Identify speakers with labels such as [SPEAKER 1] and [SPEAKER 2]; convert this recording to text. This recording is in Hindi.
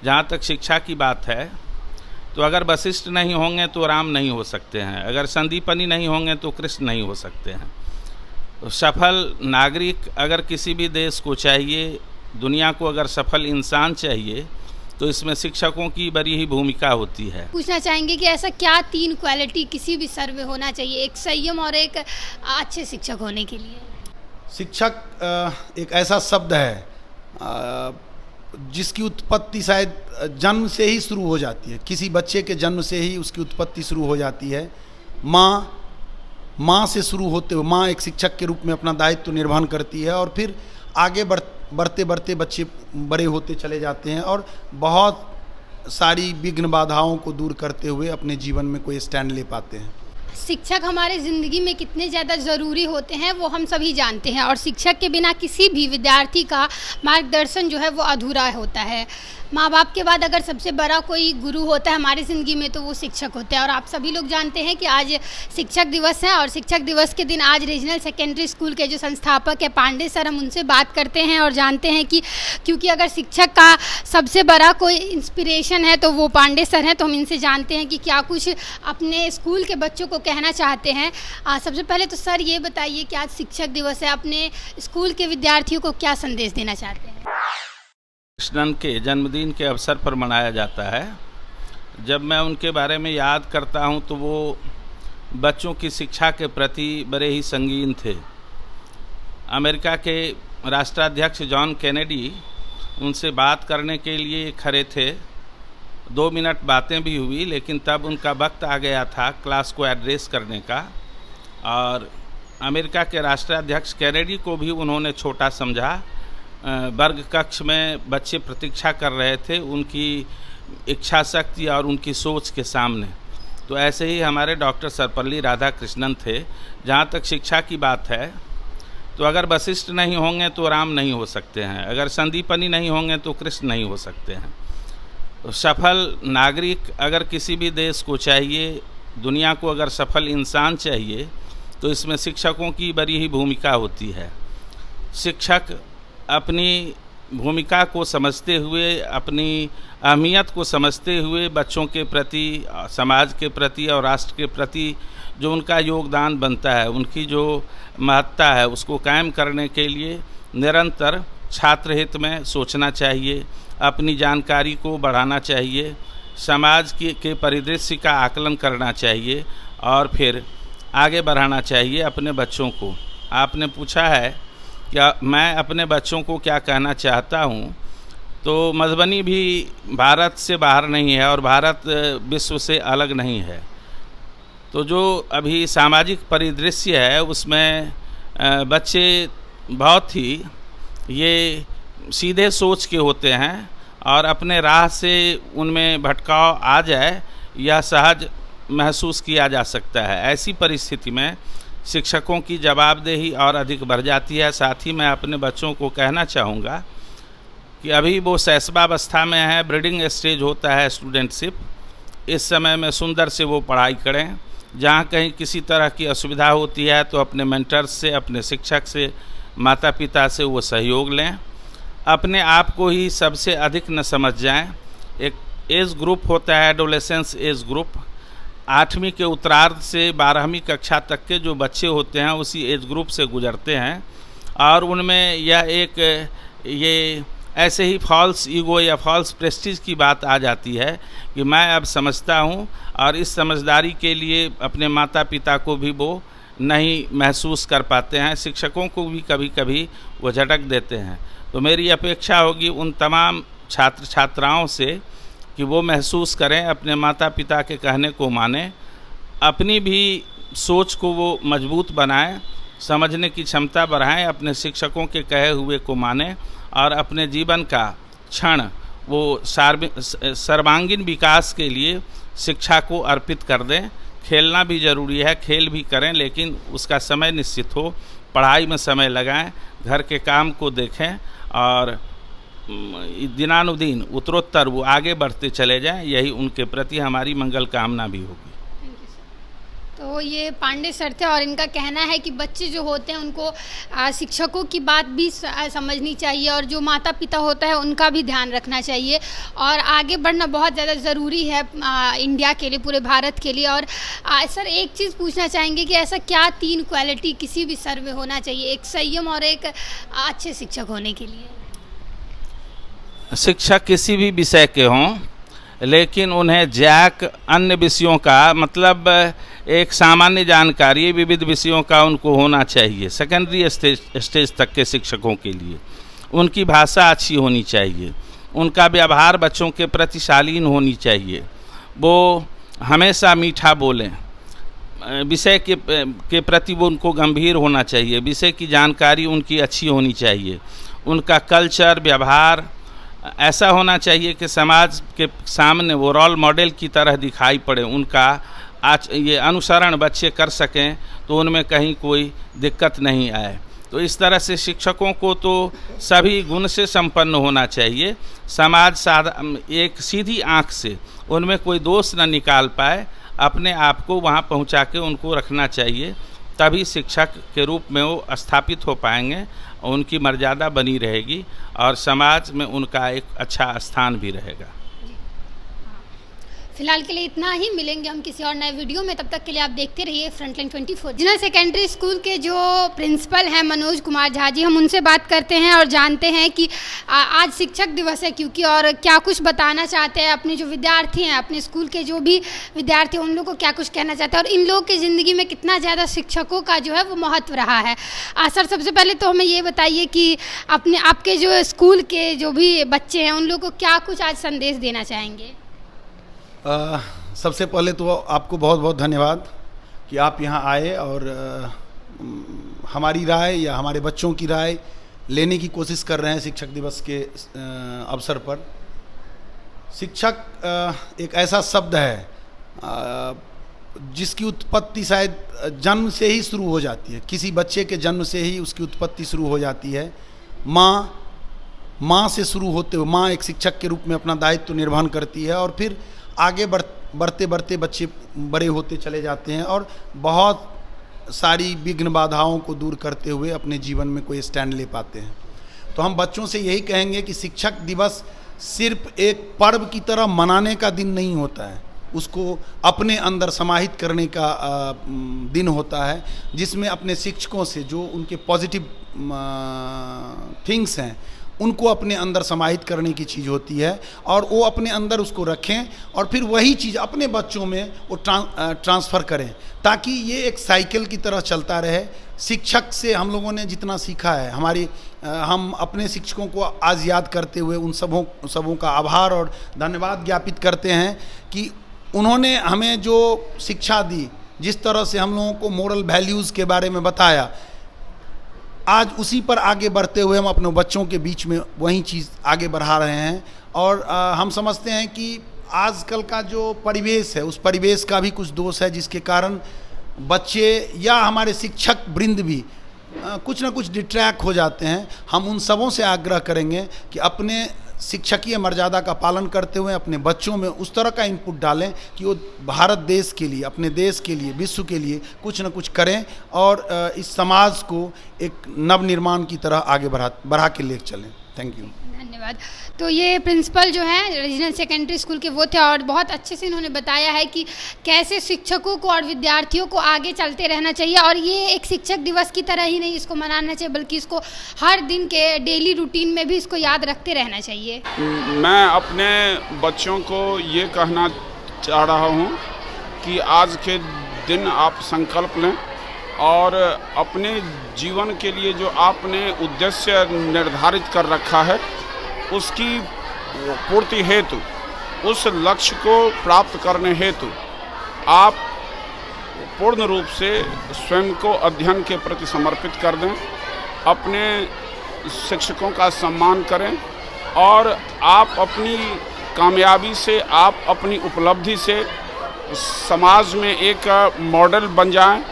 [SPEAKER 1] जहाँ तक शिक्षा की बात है, तो अगर वशिष्ठ नहीं होंगे तो राम नहीं हो सकते हैं, अगर संदीपनी नहीं होंगे तो कृष्ण नहीं हो सकते हैं। तो सफल नागरिक अगर किसी भी देश को चाहिए, दुनिया को अगर सफल इंसान चाहिए, तो इसमें शिक्षकों की बड़ी ही भूमिका होती है।
[SPEAKER 2] पूछना चाहेंगे कि ऐसा क्या 3 क्वालिटी किसी भी सर में होना चाहिए एक संयम और एक अच्छे शिक्षक होने के लिए?
[SPEAKER 3] शिक्षक एक ऐसा शब्द है जिसकी उत्पत्ति शायद जन्म से ही शुरू हो जाती है। किसी बच्चे के जन्म से ही उसकी उत्पत्ति शुरू हो जाती है। माँ से शुरू होते हुए माँ एक शिक्षक के रूप में अपना दायित्व निर्वहन करती है, और फिर आगे बढ़ते बढ़ते बच्चे बड़े होते चले जाते हैं और बहुत सारी विघ्न बाधाओं को दूर करते हुए अपने जीवन में कोई स्टैंड ले पाते हैं।
[SPEAKER 2] शिक्षक हमारे ज़िंदगी में कितने ज़्यादा ज़रूरी होते हैं वो हम सभी जानते हैं, और शिक्षक के बिना किसी भी विद्यार्थी का मार्गदर्शन जो है वो अधूरा होता है। माँ बाप के बाद अगर सबसे बड़ा कोई गुरु होता है हमारी ज़िंदगी में तो वो शिक्षक होते हैं। और आप सभी लोग जानते हैं कि आज शिक्षक दिवस है, और शिक्षक दिवस के दिन आज रीजनल सेकेंडरी स्कूल के जो संस्थापक है पांडे सर, हम उनसे बात करते हैं और जानते हैं कि क्योंकि अगर शिक्षक का सबसे बड़ा कोई इंस्पिरेशन है तो वो पांडे सर हैं, तो हम इनसे जानते हैं कि क्या कुछ अपने स्कूल के बच्चों को कहना चाहते हैं। सबसे पहले तो सर ये बताइए कि आज शिक्षक दिवस है, अपने स्कूल के विद्यार्थियों को क्या संदेश देना चाहते हैं?
[SPEAKER 1] कृष्णन के जन्मदिन के अवसर पर मनाया जाता है। जब मैं उनके बारे में याद करता हूं तो वो बच्चों की शिक्षा के प्रति बड़े ही संगीन थे। अमेरिका के राष्ट्राध्यक्ष जॉन कैनेडी उनसे बात करने के लिए खड़े थे। 2 मिनट बातें भी हुई, लेकिन तब उनका वक्त आ गया था क्लास को एड्रेस करने का, और अमेरिका के राष्ट्राध्यक्ष कैनेडी को भी उन्होंने छोटा समझा। वर्ग कक्ष में बच्चे प्रतीक्षा कर रहे थे उनकी इच्छा शक्ति और उनकी सोच के सामने। तो ऐसे ही हमारे डॉक्टर सर्वपल्ली राधाकृष्णन थे। जहाँ तक शिक्षा की बात है, तो अगर वशिष्ठ नहीं होंगे तो राम नहीं हो सकते हैं, अगर संदीपनी नहीं होंगे तो कृष्ण नहीं हो सकते हैं। तो सफल नागरिक अगर किसी भी देश को चाहिए, दुनिया को अगर सफल इंसान चाहिए, तो इसमें शिक्षकों की बड़ी ही भूमिका होती है। शिक्षक अपनी भूमिका को समझते हुए, अपनी अहमियत को समझते हुए बच्चों के प्रति, समाज के प्रति और राष्ट्र के प्रति जो उनका योगदान बनता है, उनकी जो महत्ता है, उसको कायम करने के लिए निरंतर छात्र हित में सोचना चाहिए, अपनी जानकारी को बढ़ाना चाहिए, समाज के परिदृश्य का आकलन करना चाहिए और फिर आगे बढ़ाना चाहिए अपने बच्चों को। आपने पूछा है क्या मैं अपने बच्चों को क्या कहना चाहता हूँ, तो मधुबनी भी भारत से बाहर नहीं है और भारत विश्व से अलग नहीं है। तो जो अभी सामाजिक परिदृश्य है उसमें बच्चे बहुत ही ये सीधे सोच के होते हैं, और अपने राह से उनमें भटकाव आ जाए यह सहज महसूस किया जा सकता है। ऐसी परिस्थिति में शिक्षकों की जवाबदेही और अधिक बढ़ जाती है। साथ ही मैं अपने बच्चों को कहना चाहूँगा कि अभी वो शैशवावस्था में है, ब्रीडिंग स्टेज होता है स्टूडेंटशिप। इस समय में सुंदर से वो पढ़ाई करें। जहाँ कहीं किसी तरह की असुविधा होती है तो अपने मेंटर्स से, अपने शिक्षक से, माता पिता से वो सहयोग लें। अपने आप को ही सबसे अधिक न समझ जाएं। एक एज ग्रुप होता है, एडोलेसेंस एज ग्रुप। 8वीं के उत्तरार्ध से 12वीं कक्षा तक के जो बच्चे होते हैं उसी एज ग्रुप से गुजरते हैं, और उनमें ये ऐसे ही फॉल्स ईगो या फॉल्स प्रेस्टीज की बात आ जाती है कि मैं अब समझता हूँ, और इस समझदारी के लिए अपने माता पिता को भी वो नहीं महसूस कर पाते हैं, शिक्षकों को भी कभी कभी वो झटक देते हैं। तो मेरी अपेक्षा होगी उन तमाम छात्र छात्राओं से कि वो महसूस करें, अपने माता पिता के कहने को मानें, अपनी भी सोच को वो मजबूत बनाएं, समझने की क्षमता बढ़ाएं, अपने शिक्षकों के कहे हुए को मानें, और अपने जीवन का क्षण वो सर्वांगीण विकास के लिए शिक्षा को अर्पित कर दें। खेलना भी ज़रूरी है, खेल भी करें, लेकिन उसका समय निश्चित हो। पढ़ाई में समय लगाएं, घर के काम को देखें, और दिनानुदिन उत्तरोत्तर वो आगे बढ़ते चले जाएं। यही उनके प्रति हमारी मंगल कामना भी होगी।
[SPEAKER 2] तो ये पांडे सर थे और इनका कहना है कि बच्चे जो होते हैं उनको शिक्षकों की बात भी समझनी चाहिए और जो माता पिता होता है उनका भी ध्यान रखना चाहिए और आगे बढ़ना बहुत ज़्यादा ज़रूरी है इंडिया के लिए, पूरे भारत के लिए। और सर एक चीज़ पूछना चाहेंगे कि ऐसा क्या 3 क्वालिटी किसी भी सर में होना चाहिए एक संयम और एक अच्छे शिक्षक होने के लिए?
[SPEAKER 1] शिक्षक किसी भी विषय के हों, लेकिन उन्हें जैक अन्य विषयों का मतलब एक सामान्य जानकारी विविध विषयों का उनको होना चाहिए। सेकेंडरी स्टेज तक के शिक्षकों के लिए उनकी भाषा अच्छी होनी चाहिए, उनका व्यवहार बच्चों के प्रति शालीन होनी चाहिए, वो हमेशा मीठा बोलें, विषय के प्रति वो उनको गंभीर होना चाहिए, विषय की जानकारी उनकी अच्छी होनी चाहिए, उनका कल्चर व्यवहार ऐसा होना चाहिए कि समाज के सामने वो रोल मॉडल की तरह दिखाई पड़े, उनका आज ये अनुसरण बच्चे कर सकें तो उनमें कहीं कोई दिक्कत नहीं आए। तो इस तरह से शिक्षकों को तो सभी गुण से संपन्न होना चाहिए, समाज एक सीधी आंख से उनमें कोई दोष न निकाल पाए, अपने आप को वहाँ पहुँचा के उनको रखना चाहिए, तभी शिक्षक के रूप में वो स्थापित हो पाएंगे, उनकी मर्यादा बनी रहेगी और समाज में उनका एक अच्छा स्थान भी रहेगा।
[SPEAKER 2] फिलहाल के लिए इतना ही, मिलेंगे हम किसी और नए वीडियो में, तब तक के लिए आप देखते रहिए फ्रंटलाइन 24। जिला सेकेंडरी स्कूल के जो प्रिंसिपल हैं मनोज कुमार झा जी, हम उनसे बात करते हैं और जानते हैं कि आज शिक्षक दिवस है क्योंकि, और क्या कुछ बताना चाहते हैं अपने जो विद्यार्थी हैं, अपने स्कूल के जो भी विद्यार्थी हैं उन लोगों को क्या कुछ कहना चाहते हैं और इन लोगों की ज़िंदगी में कितना ज़्यादा शिक्षकों का जो है वो महत्व रहा है। सर सबसे पहले तो हमें ये बताइए कि आपके जो स्कूल के जो भी बच्चे हैं उन लोगों को क्या कुछ आज संदेश देना चाहेंगे?
[SPEAKER 3] सबसे पहले तो आपको बहुत बहुत धन्यवाद कि आप यहाँ आए और हमारी राय या हमारे बच्चों की राय लेने की कोशिश कर रहे हैं शिक्षक दिवस के अवसर पर। शिक्षक एक ऐसा शब्द है जिसकी उत्पत्ति शायद जन्म से ही शुरू हो जाती है, किसी बच्चे के जन्म से ही उसकी उत्पत्ति शुरू हो जाती है। माँ से शुरू होते हुए माँ एक शिक्षक के रूप में अपना दायित्व निर्वहन करती है और फिर आगे बढ़ते बढ़ते बच्चे बड़े होते चले जाते हैं और बहुत सारी विघ्न बाधाओं को दूर करते हुए अपने जीवन में कोई स्टैंड ले पाते हैं। तो हम बच्चों से यही कहेंगे कि शिक्षक दिवस सिर्फ एक पर्व की तरह मनाने का दिन नहीं होता है, उसको अपने अंदर समाहित करने का दिन होता है, जिसमें अपने शिक्षकों से जो उनके पॉजिटिव थिंग्स हैं उनको अपने अंदर समाहित करने की चीज़ होती है और वो अपने अंदर उसको रखें और फिर वही चीज़ अपने बच्चों में वो ट्रांसफ़र करें, ताकि ये एक साइकिल की तरह चलता रहे। शिक्षक से हम लोगों ने जितना सीखा है, हम अपने शिक्षकों को आज याद करते हुए उन सबों का आभार और धन्यवाद ज्ञापित करते हैं कि उन्होंने हमें जो शिक्षा दी, जिस तरह से हम लोगों को मोरल वैल्यूज़ के बारे में बताया, आज उसी पर आगे बढ़ते हुए हम अपने बच्चों के बीच में वही चीज़ आगे बढ़ा रहे हैं। और हम समझते हैं कि आजकल का जो परिवेश है उस परिवेश का भी कुछ दोष है, जिसके कारण बच्चे या हमारे शिक्षक वृंद भी कुछ ना कुछ डिट्रैक्ट हो जाते हैं। हम उन सबों से आग्रह करेंगे कि अपने शिक्षकीय मर्यादा का पालन करते हुए अपने बच्चों में उस तरह का इनपुट डालें कि वो भारत देश के लिए, अपने देश के लिए, विश्व के लिए कुछ न कुछ करें और इस समाज को एक नव निर्माण की तरह आगे बढ़ा के ले चलें। थैंक यू,
[SPEAKER 2] धन्यवाद। तो ये प्रिंसिपल जो हैं रीजनल सेकेंडरी स्कूल के वो थे और बहुत अच्छे से इन्होंने बताया है कि कैसे शिक्षकों को और विद्यार्थियों को आगे चलते रहना चाहिए और ये एक शिक्षक दिवस की तरह ही नहीं इसको मनाना चाहिए, बल्कि इसको हर दिन के डेली रूटीन में भी इसको याद रखते रहना चाहिए।
[SPEAKER 4] मैं अपने बच्चों को ये कहना चाह रहा हूँ कि आज के दिन आप संकल्प लें और अपने जीवन के लिए जो आपने उद्देश्य निर्धारित कर रखा है उसकी पूर्ति हेतु, उस लक्ष्य को प्राप्त करने हेतु आप पूर्ण रूप से स्वयं को अध्ययन के प्रति समर्पित कर दें, अपने शिक्षकों का सम्मान करें और आप अपनी कामयाबी से, आप अपनी उपलब्धि से समाज में एक मॉडल बन जाएं